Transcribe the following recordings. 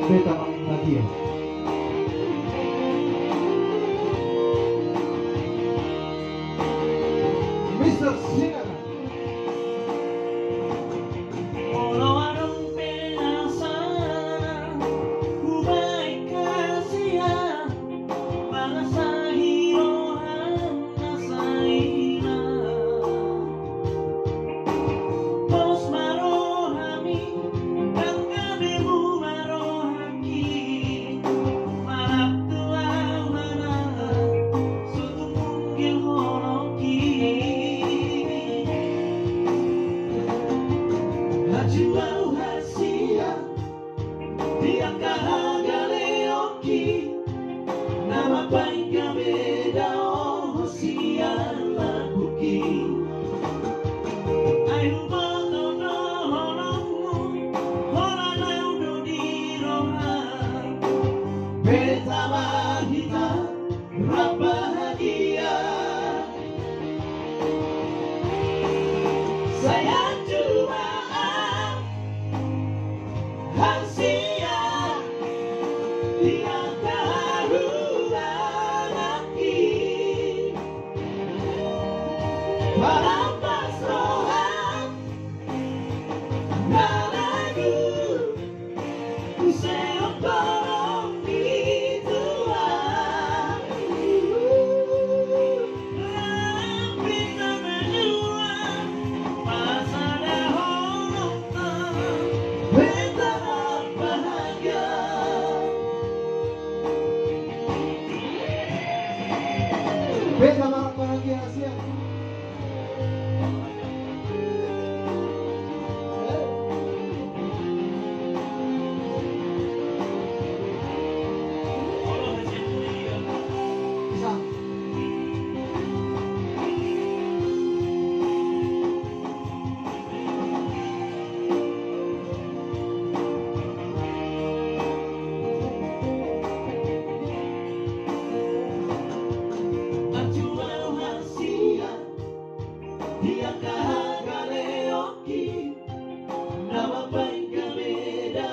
Beta bahagia. Mr. Singer. Jual hasia dia kahagaleoki nama baik beda sian laguki ayo botono honomu horana udo diroha beta bahita bahagia saya cuma para pasrohan nalagu useong korong dituan pita menyuan pasada honongan beta bahagia Beta bahagia siang. dia kahagaleoki nama baik beda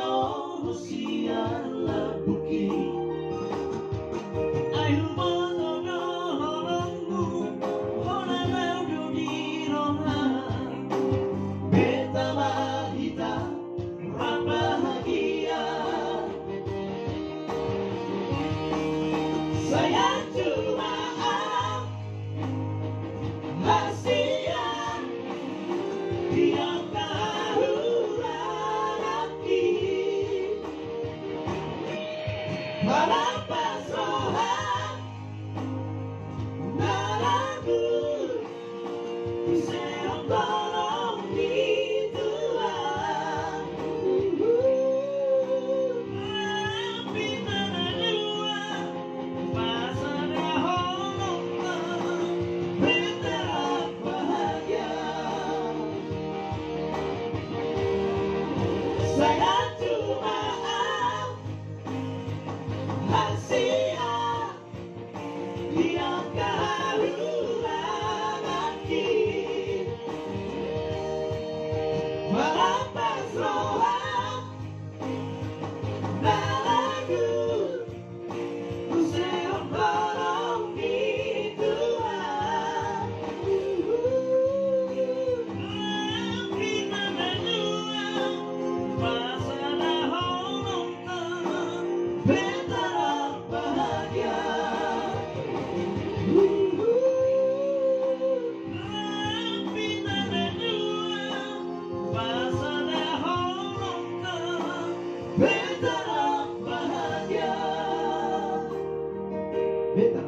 sian laguki ayo botono honomu horana udo diroha beta bahita bahagia saya cuma dia kahulaki para pasrohan nalagu useong korong dituan pita menyuan pasada honongan beta bahagia saya cuma hasia dia kahulaki para pasrohan nalagu useong korong dituan pita menyuan pasada honongan beta bahagia pita menyuan pasada honongan beta bahagia Beta